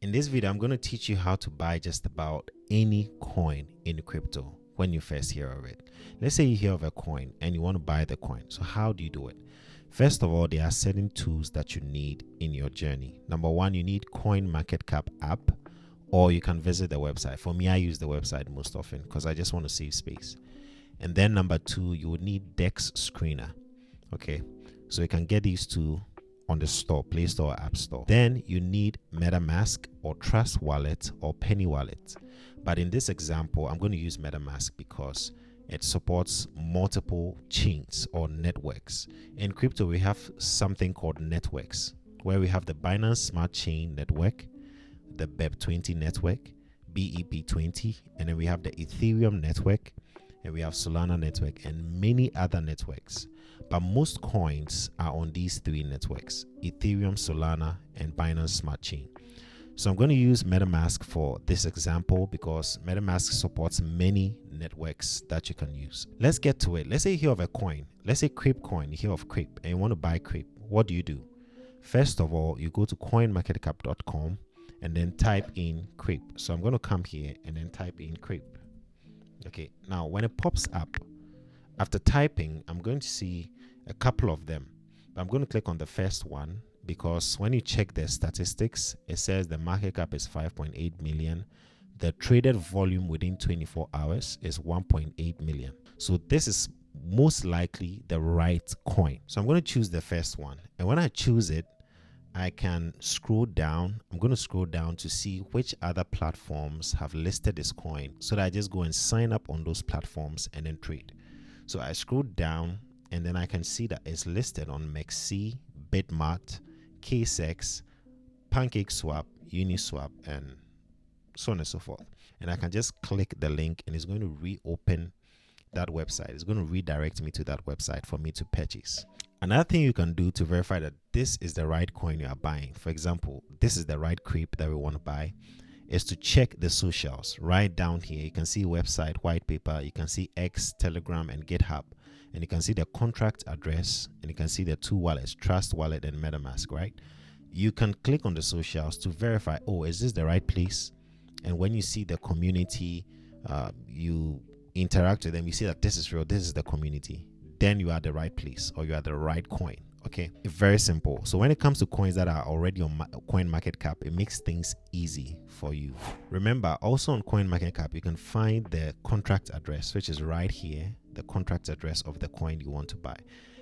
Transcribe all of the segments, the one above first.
In this video, I'm going to teach you how to buy just about any coin in crypto when you first hear of it. Let's say you hear of a coin and you want to buy the coin. So how do you do it? First of all, there are certain tools that you need in your journey. Number one, you need CoinMarketCap app, or you can visit the website. For me, I use the website most often because I just want to save space. And then number two, you would need DexScreener. Okay, so you can get these two on the store, Play Store or App Store. Then you need MetaMask or Trust Wallet or Penny Wallet. But in this example, I'm going to use MetaMask because it supports multiple chains or networks. In crypto, we have something called networks, where we have the Binance Smart Chain Network, the BEP20 network, BEP20, and then we have the Ethereum network, and we have Solana network, and many other networks. But most coins are on these three networks: Ethereum, Solana, and Binance Smart Chain. So I'm going to use MetaMask for this example because MetaMask supports many networks that you can use. Let's get to it. Let's say you hear of a coin. Let's say Creep coin. You hear of Creep and you want to buy Creep. What do? First of all, you go to CoinMarketCap.com and then type in Creep. So I'm going to come here and then type in Creep. Okay, now when it pops up, after typing, I'm going to see a couple of them. I'm going to click on the first one because when you check the statistics, it says the market cap is 5.8 million. The traded volume within 24 hours is 1.8 million. So this is most likely the right coin. So I'm going to choose the first one. And when I choose it, I can scroll down. I'm going to scroll down to see which other platforms have listed this coin so that I just go and sign up on those platforms and then trade. So I scroll down and then I can see that it's listed on MEXC, Bitmart, KSEX, PancakeSwap, Uniswap, and so on and so forth. And I can just click the link and it's going to reopen that website. It's going to redirect me to that website for me to purchase. Another thing you can do to verify that this is the right coin you are buying, for example, this is the right Creep that we want to buy, is to check the socials. Right down here, you can see website, white paper, you can see X, Telegram, and GitHub. And you can see the contract address, and you can see the two wallets, Trust Wallet and MetaMask, right? You can click on the socials to verify, oh, is this the right place? And when you see the community, you interact with them, you see that this is real, this is the community, then you are at the right place or you are the right coin. Okay, very simple. So when it comes to coins that are already on CoinMarketCap, it makes things easy for you. Remember, also on CoinMarketCap, you can find the contract address, which is right here, the contract address of the coin you want to buy.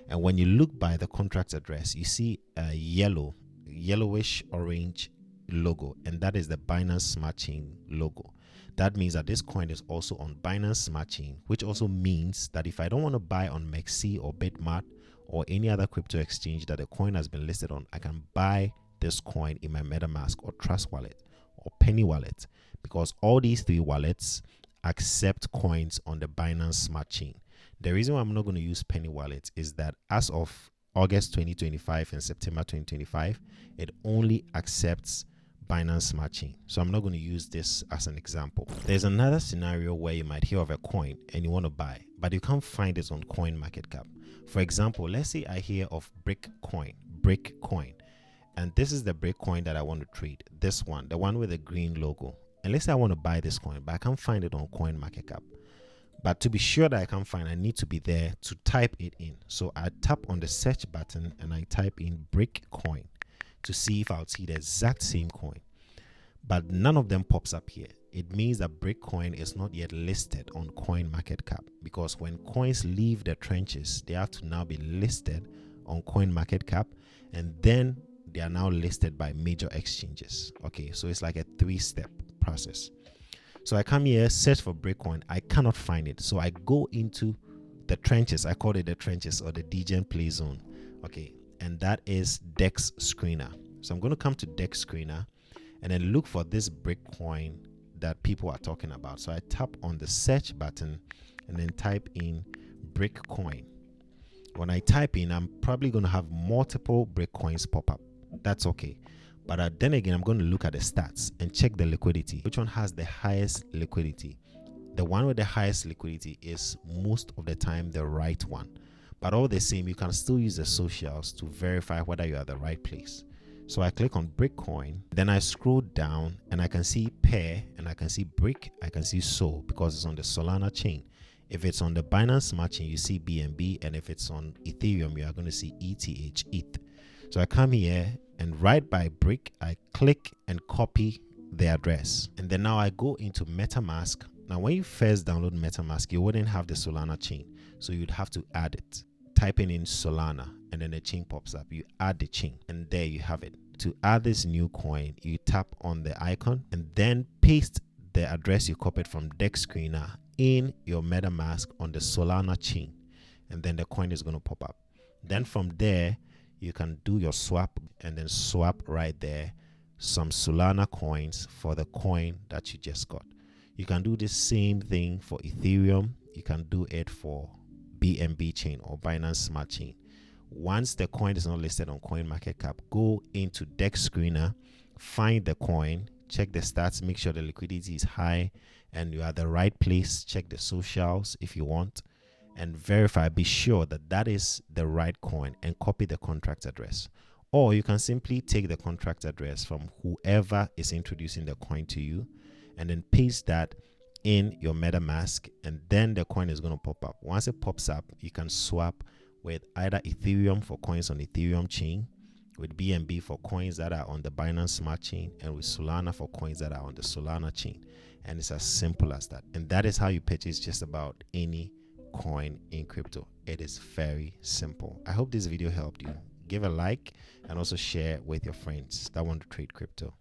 And when you look by the contract address, you see a yellowish orange logo, and that is the Binance Smart Chain logo. That means that this coin is also on Binance Smart Chain, which also means that if I don't want to buy on MEXC or Bitmart or any other crypto exchange that the coin has been listed on, I can buy this coin in my MetaMask or Trust Wallet or Penny Wallet, because all these three wallets accept coins on the Binance Smart Chain. The reason why I'm not going to use Penny Wallet is that as of August 2025 and September 2025, it only accepts Binance Smart Chain. So I'm not going to use this as an example. There's another scenario where you might hear of a coin and you want to buy, but you can't find it on CoinMarketCap. For example, let's say I hear of Brick coin, and this is the Brick coin that I want to trade. This one, the one with the green logo. And let's say I want to buy this coin, but I can't find it on CoinMarketCap. But to be sure that I can find, I need to be there to type it in. So I tap on the search button and I type in Brick coin to see if I'll see the exact same coin. But none of them pops up here. It means that Brick coin is not yet listed on CoinMarketCap, because when coins leave the trenches, they have to now be listed on CoinMarketCap, and then they are now listed by major exchanges. Okay, so it's like a 3-step process. So I come here, search for Brick coin. I cannot find it. So I go into the trenches. I call it the trenches or the DGen play zone. Okay, and that is DexScreener. So I'm going to come to DexScreener and then look for this Brick coin that people are talking about. So I tap on the search button and then type in Brick coin. When I type in, I'm probably going to have multiple Brick coins pop up. That's okay. But then again, I'm going to look at the stats and check the liquidity. Which one has the highest liquidity? The one with the highest liquidity is most of the time the right one. But all the same, you can still use the socials to verify whether you're at the right place. So I click on Brick coin, then I scroll down and I can see Pair, and I can see Brick, I can see Sol because it's on the Solana chain. If it's on the Binance Smart Chain, you see BNB, and if it's on Ethereum, you are going to see ETH. So I come here and right by Brick, I click and copy the address, and then now I go into MetaMask. Now when you first download MetaMask, you wouldn't have the Solana chain, so you'd have to add it, typing in Solana, and then the chain pops up. You add the chain, and there you have it. To add this new coin, you tap on the icon and then paste the address you copied from DexScreener in your MetaMask on the Solana chain, and then the coin is going to pop up. Then from there you can do your swap, and then swap right there some Solana coins for the coin that you just got. You can do the same thing for Ethereum. You can do it for BNB chain or Binance Smart Chain. Once the coin is not listed on CoinMarketCap, go into DexScreener, find the coin, check the stats, make sure the liquidity is high and you are at the right place. Check the socials if you want, and verify, be sure that that is the right coin, and copy the contract address. Or you can simply take the contract address from whoever is introducing the coin to you and then paste that in your MetaMask, and then the coin is going to pop up. Once it pops up, you can swap with either Ethereum for coins on Ethereum chain, with BNB for coins that are on the Binance Smart Chain, and with Solana for coins that are on the Solana chain. And it's as simple as that. And that is how you purchase just about any coin in crypto. It is very simple. I hope this video helped you. Give a like and also share with your friends that want to trade crypto.